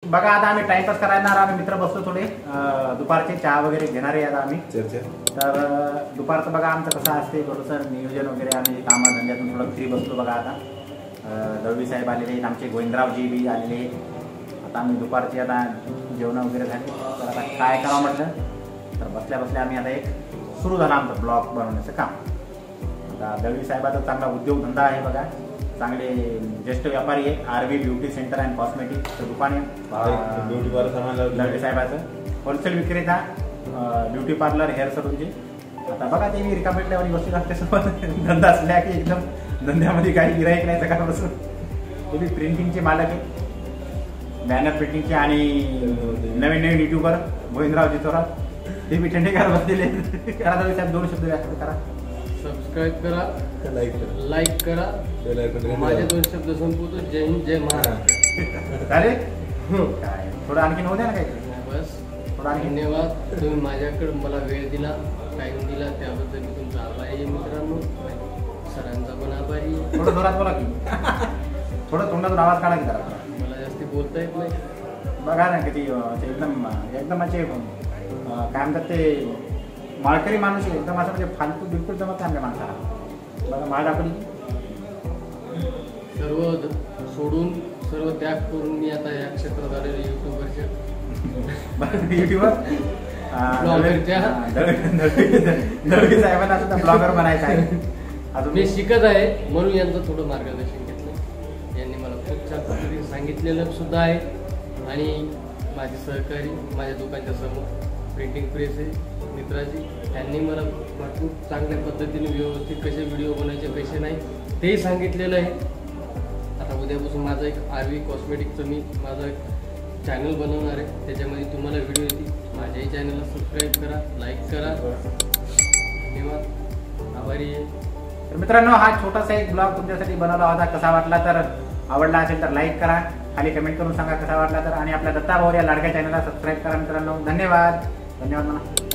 बघा आता आम्ही टाइमपास करायला आम्ही मित्र बसतो थोडे दुपारचे चहा वगैरे घेणारे आता आम्ही चर्चा. तर दुपारचं बघा आमचं कसं असते थोडंसं नियोजन वगैरे आम्ही कामधंद्यातून थोडं फ्री बसलो बघा आता. दळवी साहेब आलेले आहेत, आमचे गोविंदरावजी बी आलेले आहेत. आता आम्ही दुपारची आता जेवण वगैरे झाले तर आता काय करावं म्हटलं तर बसल्या बसल्या आम्ही आता एक सुरू झाला आमचं ब्लॉग बनवण्याचं काम. आता दळवी साहेबाचा चांगला उद्योगधंदा आहे बघा, चांगले ज्येष्ठ व्यापारी आहे. आरवी ब्युटी सेंटर अँड कॉस्मेटिकचं दुकान आहे ब्युटी पार्लर दळवी साहेबाचं, होलसेल विक्रेता ब्युटी पार्लर हेअर सलूनचे. आता बघा ते मी रिका भेटल्यावर गोष्टी त्यासोबत धंदा असल्या की एकदम धंद्यामध्ये काही गिराईक नाही सकाळपासून. ते बी प्रिंटिंगचे मालक आहे, बॅनर प्रिंटिंगचे आणि नवीन नवीन युट्यूबर गोविंदरावजी थोरात ते बी थंडेगार बसलेले. करा दळवी साहेब 2 शब्द व्यक्त करा. सबस्क्राईब करा, लाईक करा. माझे 2 शब्द संपवतो. जय हिंद, जय महाराष्ट्र. अरे काय थोडं आणखीन होऊ द्या ना काही. बस थोडं आणखीन. धन्यवाद, तुम्ही माझ्याकडे मला वेळ दिला, टाइम दिला, त्याबद्दल मी तुमचा आभारी आहे मित्रांनो. सरांचा पण आभारी आहे. थोडं जोरात बोला की, थोडं तोंडातून आवाज काढा की जरा. मला जास्त बोलता येत नाही. बघा ना किती एकदम एकदम असे काय म्हणतात ते माळकरी माणूस आहे एकदम असं म्हणजे फालतू बिलकुल जमत नाही माणसाला. बघा माळ टाकली सर्व सोडून सर्व त्याग करून मी आता या क्षेत्रात आलेलो युट्यूबरच्या युट्यूबर दळवी साहेबांना सुद्धा ब्लॉगर बनायचं आहे. अजून मी शिकत आहे म्हणून यांचं थोडं मार्गदर्शन घेतलं. यांनी मला खूप छान पद्धतीने सांगितलेलं सुद्धा आहे. आणि माझे सहकारी माझ्या दुकानाच्या समोर प्रिंटिंग प्रेस आहे मित्राची, त्यांनी मला भरपूर चांगल्या पद्धतीने व्यवस्थित कसे व्हिडिओ बनायचे कसे नाही तेही सांगितलेलं आहे. आता उद्यापासून माझं एक आरवी कॉस्मेटिकचं मी माझं एक चॅनल बनवणार आहे, त्याच्यामध्ये तुम्हाला व्हिडिओ येतील. माझ्याही चॅनलला सबस्क्राईब करा, लाईक करा. धन्यवाद, आभारी आहे. तर मित्रांनो हा छोटासा एक ब्लॉग तुमच्यासाठी बनवला होता. कसा वाटला तर आवडला असेल तर लाईक करा, खाली कमेंट करून सांगा कसा वाटला तर. आणि आपल्या दत्ता भाऊ या लाडक्या चॅनलला सबस्क्राईब करा मित्रांनो. धन्यवाद. धन्यवाद म्हणा.